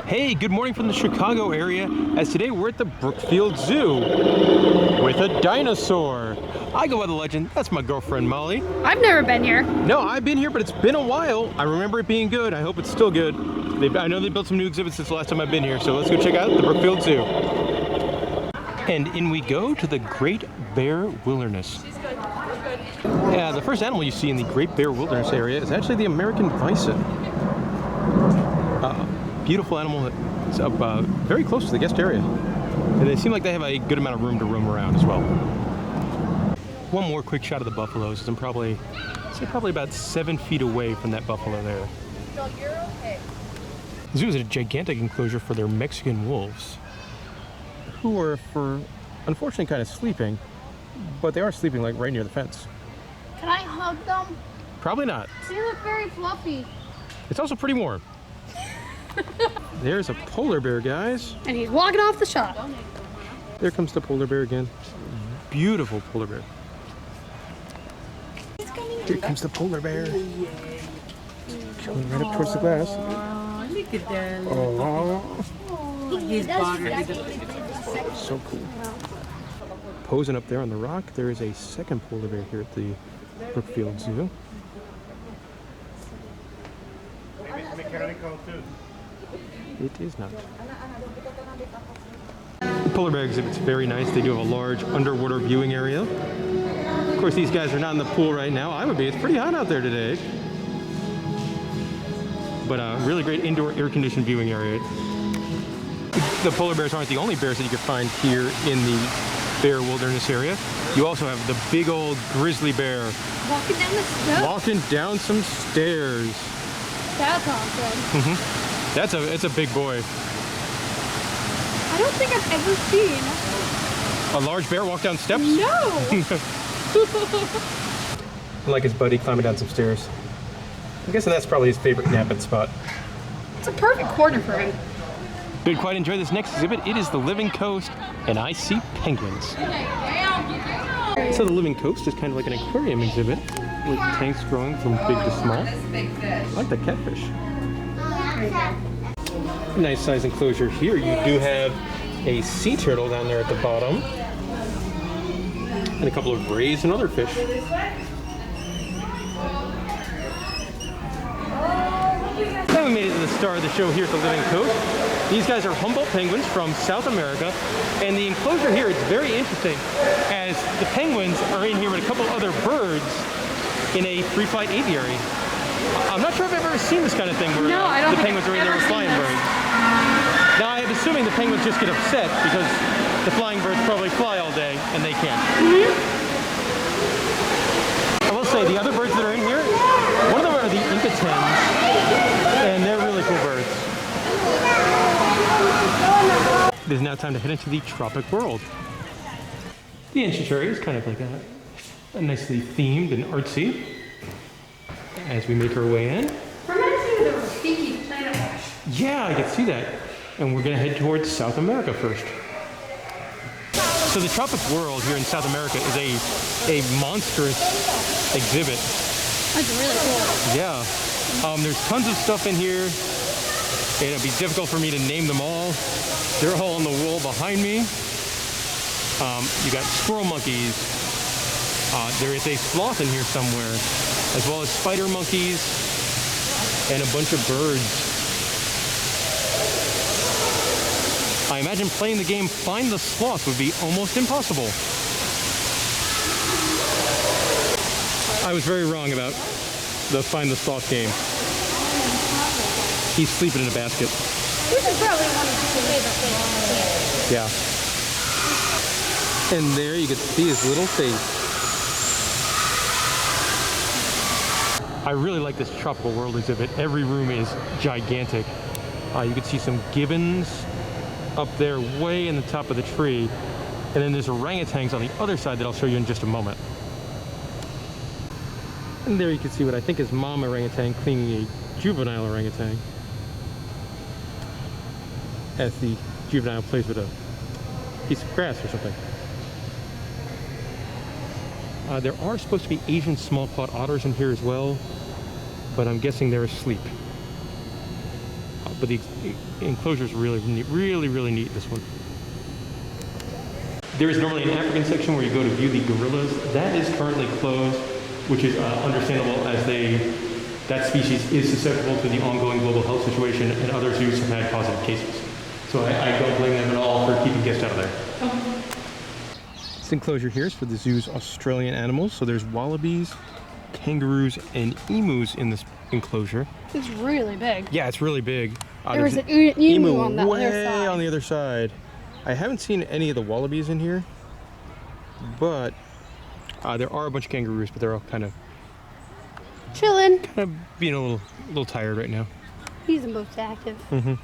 Hey, good morning from the Chicago area, as today we're at the Brookfield Zoo with a dinosaur. I go by the legend, that's my girlfriend Molly. I've never been here. No, I've been here, but it's been a while. I remember it being good. I hope it's still good. I know they built some new exhibits since the last time I've been here, so let's go check out the Brookfield Zoo. And in we go to the Great Bear Wilderness. Yeah, the first animal you see in the Great Bear Wilderness area is actually the American bison. Beautiful animal that's up very close to the guest area. And they seem like they have a good amount of room to roam around as well. One more quick shot of the buffaloes, as I'm probably about 7 feet away from that buffalo there. The zoo is a gigantic enclosure for their Mexican wolves, who are, unfortunately, kind of sleeping, but they are sleeping like right near the fence. Can I hug them? Probably not. They look very fluffy. It's also pretty warm. There's a polar bear, guys. And he's walking off the shot. There comes the polar bear again. Beautiful polar bear. Here comes the polar bear. Coming right up towards the glass. Oh, look at that. Oh, He's bothered. so cool. Posing up there on the rock, there is a second polar bear here at the Brookfield Zoo. It is not. The polar bear exhibit's very nice. They do have a large underwater viewing area. Of course, these guys are not in the pool right now. I would be. It's pretty hot out there today. But really great indoor air-conditioned viewing area. The polar bears aren't the only bears that you can find here in the Bear Wilderness area. You also have the big old grizzly bear. Walking down the steps? Walking down some stairs. That's awesome. Mm-hmm. It's a big boy. I don't think I've ever seen A large bear walk down steps? No! Like his buddy climbing down some stairs. I'm guessing that's probably his favorite napping spot. It's a perfect corner for him. Did quite enjoy this next exhibit. It is the Living Coast, and I see penguins. So the Living Coast is kind of like an aquarium exhibit with tanks growing from big to small. I like the catfish. Nice size enclosure here. You do have a sea turtle down there at the bottom, and a couple of rays and other fish. Now we made it to the star of the show here at the Living Coast. These guys are Humboldt penguins from South America, and the enclosure here is very interesting, as the penguins are in here with a couple other birds in a free flight aviary. I'm not sure if I've ever seen this kind of thing where the penguins are in there with flying birds. Now I'm assuming the penguins just get upset because the flying birds probably fly all day and they can't. I will say the other birds that are in here, one of them are the Intern, and they're really cool birds. It is now time to head into the Tropic World. The entrance area is kind of like a nicely themed and artsy as we make our way in. Reminds me of the Rafiki Planet Wash. Yeah, I can see that. And we're gonna head towards South America first. So the Tropic World here in South America is a monstrous exhibit. That's really cool. Yeah, there's tons of stuff in here. It'll be difficult for me to name them all. They're all on the wall behind me. You got squirrel monkeys. There is a sloth in here somewhere, as well as spider monkeys and a bunch of birds. I imagine playing the game Find the Sloth would be almost impossible. I was very wrong about the Find the Sloth game. He's sleeping in a basket. This is probably one of his favorite things. Yeah. And there you can see his little face. I really like this Tropical World exhibit. Every room is gigantic. You can see some gibbons up there way in the top of the tree. And then there's orangutans on the other side that I'll show you in just a moment. And there you can see what I think is mom orangutan cleaning a juvenile orangutan, as the juvenile plays with a piece of grass or something. There are supposed to be Asian small-clawed otters in here as well, but I'm guessing they're asleep. but the enclosure is really neat, really neat, this one. There is normally an African section where you go to view the gorillas. That is currently closed, which is understandable as that species is susceptible to the ongoing global health situation, and other zoos have had positive cases. So I don't blame them at all for keeping guests out of there. This enclosure here is for the zoo's Australian animals. So there's wallabies, kangaroos, and emus in this enclosure. It's really big. Yeah, it's really big. There was an emu on the other way side. on the other side. I haven't seen any of the wallabies in here, but there are a bunch of kangaroos, but they're all kind of chilling. Being a little tired right now. He's the most active. Mm-hmm.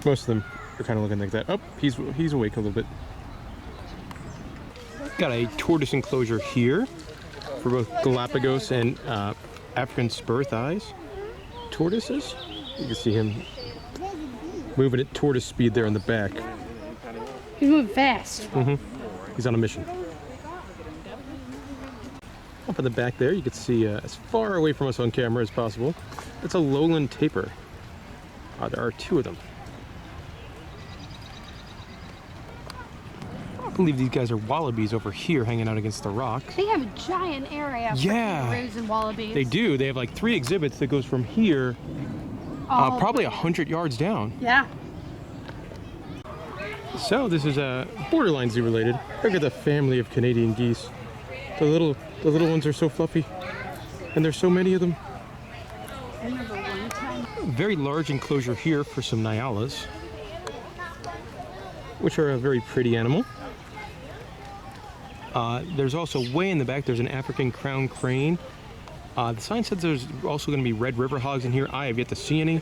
Most of them are kind of looking like that. Oh, he's awake a little bit. Got a tortoise enclosure here for both Galapagos and African spur thighs tortoises. You can see him moving at tortoise speed there in the back. He's moving fast. Mm-hmm. He's on a mission. Up in the back there, you can see as far away from us on camera as possible. It's a lowland tapir. There are 2 of them. I believe these guys are wallabies over here hanging out against the rock. They have a giant area for kangaroos and wallabies. They do. They have like 3 exhibits that goes from here probably 100 yards down. Yeah. So this is borderline zoo related. Look at the family of Canadian geese. The little ones are so fluffy, and there's so many of them. I remember one time. Very large enclosure here for some nyalas, which are a very pretty animal. There's also way in the back, there's an African crown crane. The sign says there's also going to be red river hogs in here. I have yet to see any,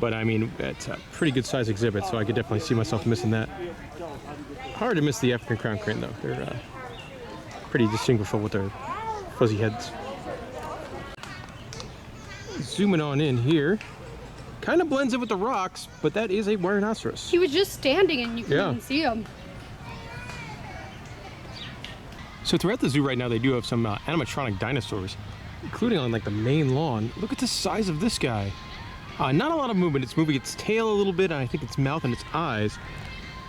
but I mean, it's a pretty good size exhibit, so I could definitely see myself missing that. Hard to miss the African crown crane though. They're pretty distinguishable with their fuzzy heads. Zooming on in here, kind of blends in with the rocks, but that is a rhinoceros. He was just standing and you couldn't even see him. So throughout the zoo right now, they do have some animatronic dinosaurs, including on like the main lawn. Look at the size of this guy. Not a lot of movement. It's moving its tail a little bit, and I think its mouth and its eyes.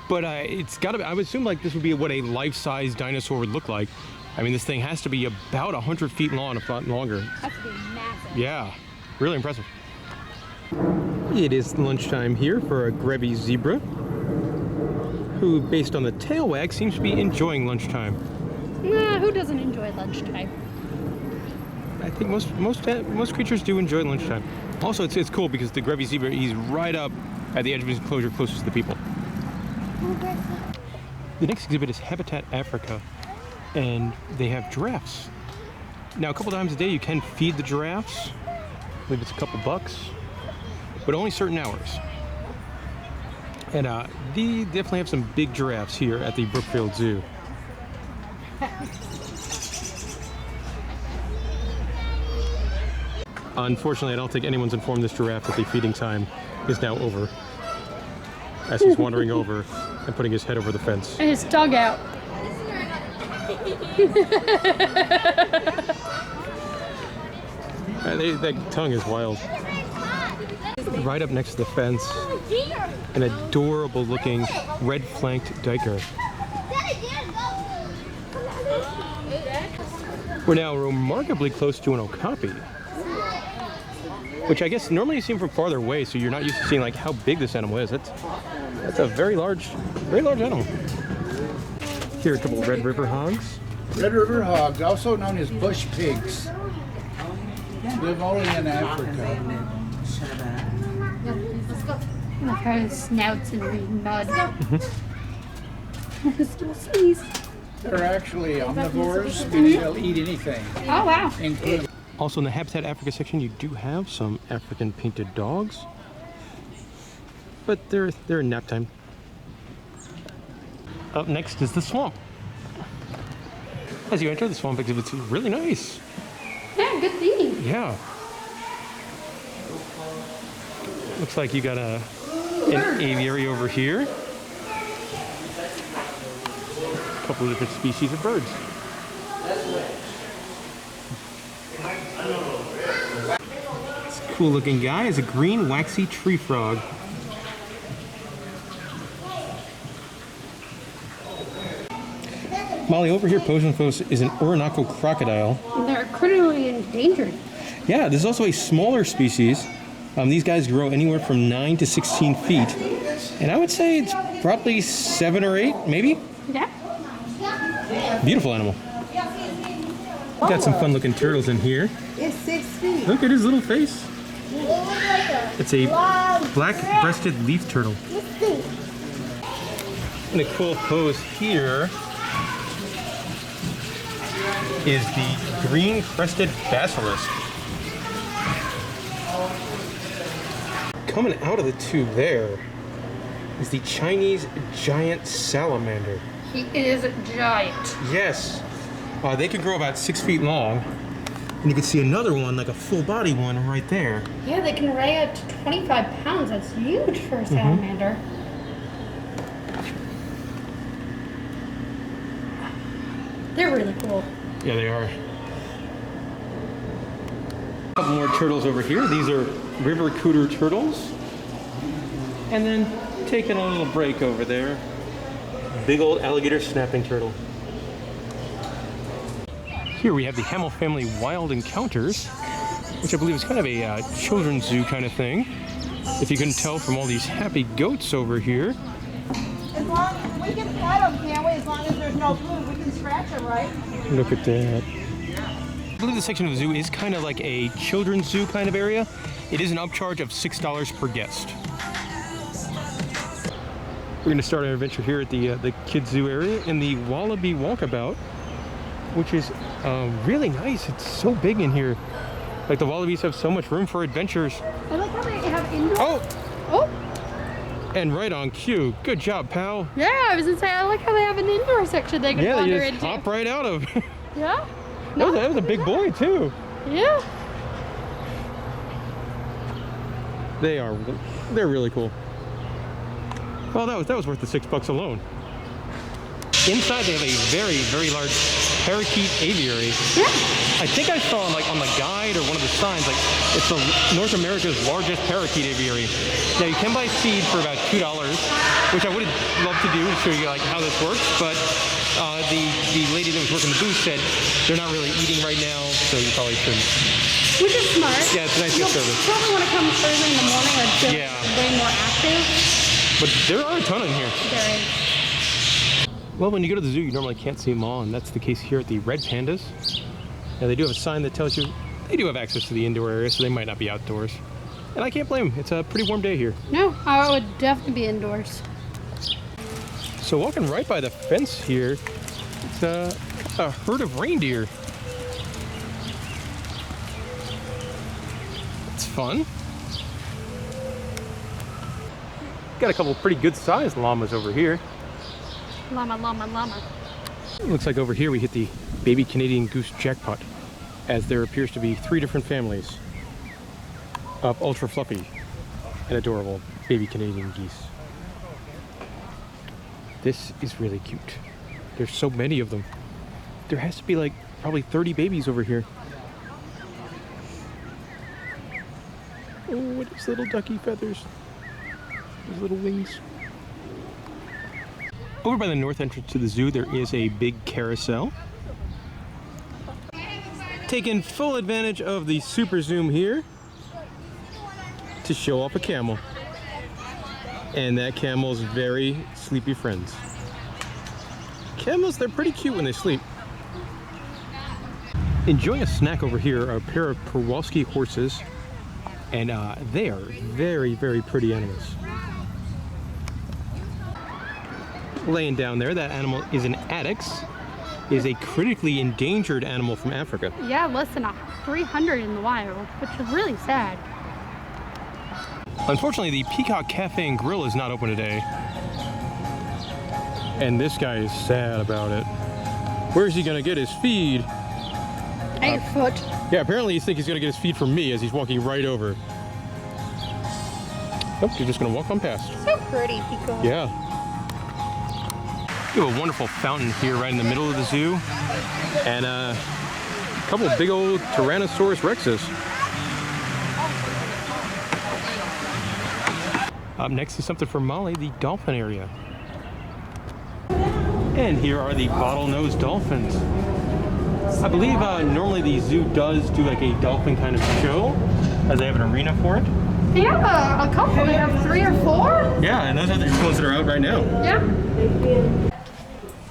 But it's got to be, I would assume like this would be what a life-size dinosaur would look like. I mean, this thing has to be about 100 feet long, if not longer. Has to be massive. Yeah, really impressive. It is lunchtime here for a Grevy zebra, who, based on the tail wag, seems to be enjoying lunchtime. Nah, who doesn't enjoy lunchtime? I think most creatures do enjoy lunchtime. Also, it's cool because the Grevy zebra, he's right up at the edge of his enclosure closest to the people. Okay. The next exhibit is Habitat Africa, and they have giraffes. Now, a couple times a day you can feed the giraffes. I believe it's a couple bucks, but only certain hours. And they definitely have some big giraffes here at the Brookfield Zoo. Unfortunately, I don't think anyone's informed this giraffe that the feeding time is now over, as he's wandering over and putting his head over the fence. And his tongue out. That tongue is wild. Right up next to the fence, an adorable looking red-flanked duiker. We're now remarkably close to an okapi, which I guess normally you see them from farther away, so you're not used to seeing like how big this animal is. That's a very large animal. Here are a couple of red river hogs. Red river hogs, also known as bush pigs, live only in Africa. Look how his snout's in the mud. Still sneeze. They're actually omnivores, meaning they'll eat anything. Oh wow. Including Also in the Habitat Africa section, you do have some African painted dogs, but they're in nap time. Up next is the swamp. As you enter, the swamp exhibit's really nice. Yeah, good theme. Yeah. Looks like you got an aviary over here. A couple of different species of birds. It's cool looking guy is a green waxy tree frog. Molly, over here posing for us is an Orinoco crocodile. They're critically endangered. Yeah, there's also a smaller species. These guys grow anywhere from 9 to 16 feet. And I would say it's probably 7 or 8, maybe? Yeah. Beautiful animal. Got some fun looking turtles in here. It's 6 feet. Look at his little face. It's a black-breasted leaf turtle. And a cool pose here is the green-crested basilisk. Coming out of the tube there is the Chinese giant salamander. He is giant. Yes. They can grow about 6 feet long. And you can see another one, like a full-body one, right there. Yeah, they can weigh up to 25 pounds. That's huge for a salamander. They're really cool. Yeah, they are. A couple more turtles over here. These are river cooter turtles. And then taking a little break over there. Big old alligator snapping turtle. Here we have the Hamill family wild encounters, which I believe is kind of a children's zoo kind of thing. If you couldn't tell from all these happy goats over here. As long as we can pet them, can't we? As long as there's no food, we can scratch them, right? Look at that. I believe this section of the zoo is kind of like a children's zoo kind of area. It is an upcharge of $6 per guest. We're going to start our adventure here at the kids zoo area in the Wallaby Walkabout, which is really nice. It's so big in here. Like the wallabies have so much room for adventures. I like how they have indoor. Oh! Oh! And right on cue. Good job, pal. Yeah, I was gonna say, I like how they have an indoor section they can Yeah, wander you just into. hop right out of. Yeah? That was a big boy, too. Yeah. They're really cool. Well, that was worth the $6 alone. Inside they have a very, very large parakeet aviary. Yeah. I think I saw on the guide or one of the signs, like it's North America's largest parakeet aviary. Now you can buy feed for about $2, which I would love to do to show you like how this works, but the lady that was working the booth said they're not really eating right now, so you probably shouldn't. Which is smart. Yeah, it's a nice gift service. You probably want to come early in the morning or just way more active. But there are a ton in here. There is. Well, when you go to the zoo, you normally can't see them all, and that's the case here at the red pandas. Now, they do have a sign that tells you they do have access to the indoor area, so they might not be outdoors. And I can't blame them. It's a pretty warm day here. No, I would definitely be indoors. So walking right by the fence here, it's a herd of reindeer. It's fun. Got a couple pretty good-sized llamas over here. Llama, llama, llama. Looks like over here we hit the baby Canadian goose jackpot, as there appears to be 3 different families of ultra fluffy and adorable baby Canadian geese. This is really cute. There's so many of them. There has to be like probably 30 babies over here. Oh, what is little ducky feathers? Those little wings. Over by the north entrance to the zoo, there is a big carousel. Taking full advantage of the super zoom here to show off a camel. And that camel's very sleepy friends. Camels, they're pretty cute when they sleep. Enjoying a snack over here are a pair of Perwalski horses. And they are very, very pretty animals. Laying down there, that animal is an addax. It is a critically endangered animal from Africa. Yeah, less than 300 in the wild, which is really sad. Unfortunately, the Peacock Cafe and Grill is not open today. And this guy is sad about it. Where's he gonna get his feed? At your foot. Yeah, apparently you think he's gonna get his feed from me as he's walking right over. Nope, you're just gonna walk on past. So pretty, Pico. Yeah. You have a wonderful fountain here right in the middle of the zoo. And a couple of big old Tyrannosaurus Rexes. Up next is something for Molly, the dolphin area. And here are the bottlenose dolphins. I believe normally the zoo does do like a dolphin kind of show, as they have an arena for it. They have a couple. They have 3 or 4. Yeah, and those are the ones that are out right now. Yeah.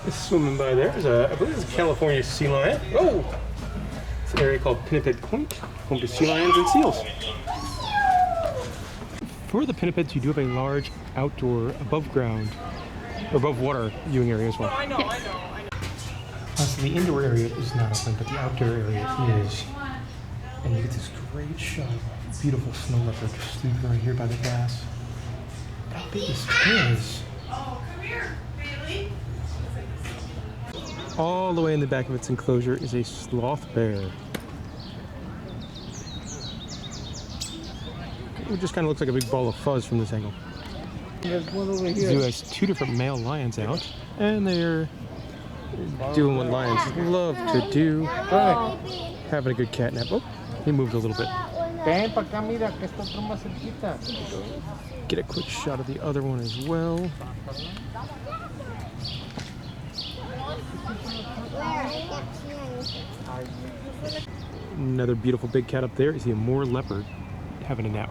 Swimming by there is I believe it's a California sea lion. Oh! It's an area called Pinniped Point, home to sea lions and seals. For the pinnipeds, you do have a large outdoor above ground, or above water viewing area as well. I know. So the indoor area is not open, but the outdoor area is. And you get this great shot of beautiful snow leopard sleeping right here by the grass. How big this is. All the way in the back of its enclosure is a sloth bear. It just kind of looks like a big ball of fuzz from this angle. There's one over The here. zoo has 2 different male lions out, and they're doing what lions love to do, having a good cat nap. Oh, he moved a little bit. Ven pa acá, mira, que está otro más cerquita. Get a quick shot of the other one as well. Another beautiful big cat up there is the Amur leopard having a nap.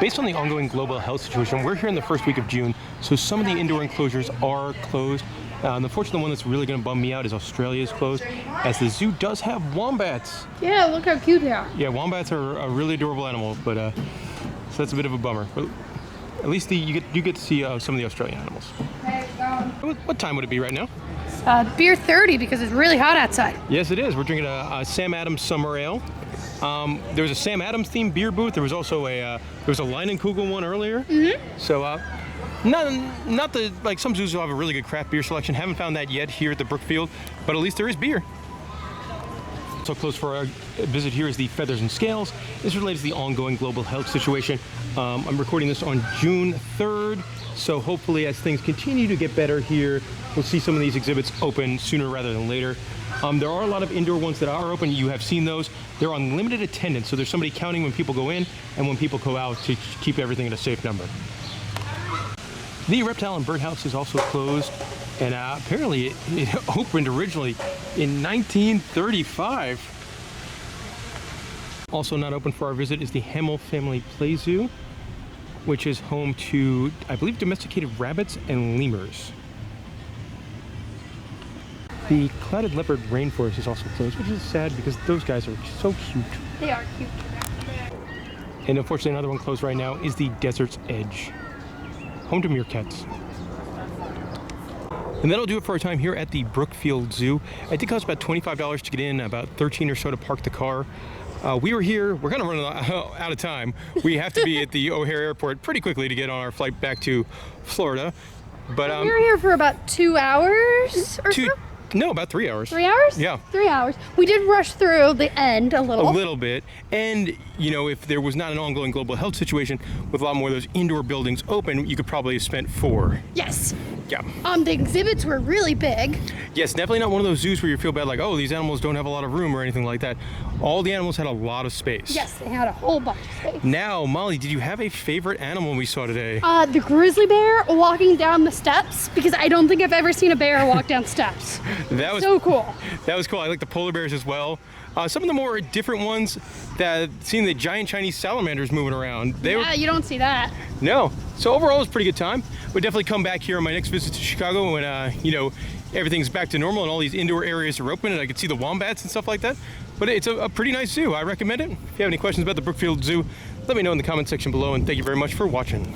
Based on the ongoing global health situation, we're here in the first week of June, so some of the indoor enclosures are closed. Unfortunately, the one that's really going to bum me out is Australia's closed, as the zoo does have wombats. Yeah, look how cute they are. Yeah, wombats are a really adorable animal, but so that's a bit of a bummer. But at least you get to see some of the Australian animals. What time would it be right now? Beer 30 because it's really hot outside. Yes, it is. We're drinking a Sam Adams Summer Ale. There was a Sam Adams themed beer booth. There was also a Leinenkugel one earlier. So not the like some zoos will have a really good craft beer selection. Haven't found that yet here at the Brookfield, but at least there is beer. So close for our visit here is the Feathers and Scales. This relates to the ongoing global health situation. I'm recording this on June 3rd, so hopefully as things continue to get better here, we'll see some of these exhibits open sooner rather than later. There are a lot of indoor ones that are open. You have seen those. They're on limited attendance, so there's somebody counting when people go in and when people go out to keep everything at a safe number. The Reptile and Birdhouse is also closed, and apparently it opened originally in 1935. Also not open for our visit is the Hamill Family Play Zoo, which is home to, I believe, domesticated rabbits and lemurs. The Clouded Leopard Rainforest is also closed, which is sad because those guys are so cute. They are cute. And unfortunately, another one closed right now is the Desert's Edge, home to meerkats. And that'll do it for our time here at the Brookfield Zoo. It did cost about $25 to get in, about $13 or so to park the car. We were here, we're kind of running out of time. We have to be at the O'Hare Airport pretty quickly to get on our flight back to Florida. But We were here for about 2 hours or so? No, about 3 hours. 3 hours? Yeah. 3 hours. We did rush through the end a little. A little bit. And, you know, if there was not an ongoing global health situation with a lot more of those indoor buildings open, you could probably have spent 4. Yes. Yeah. The exhibits were really big. Yes, definitely not one of those zoos where you feel bad like, oh, these animals don't have a lot of room or anything like that. All the animals had a lot of space. Yes, they had a whole bunch of space. Now, Molly, did you have a favorite animal we saw today? The grizzly bear walking down the steps, because I don't think I've ever seen a bear walk down steps. That was so cool. That was cool. I like the polar bears as well. Some of the more different ones, seeing the giant Chinese salamanders moving around. You don't see that. No. So overall, it was a pretty good time. We'll definitely come back here on my next visit to Chicago when, you know, everything's back to normal and all these indoor areas are open and I could see the wombats and stuff like that. But it's a pretty nice zoo. I recommend it. If you have any questions about the Brookfield Zoo, let me know in the comment section below, and thank you very much for watching.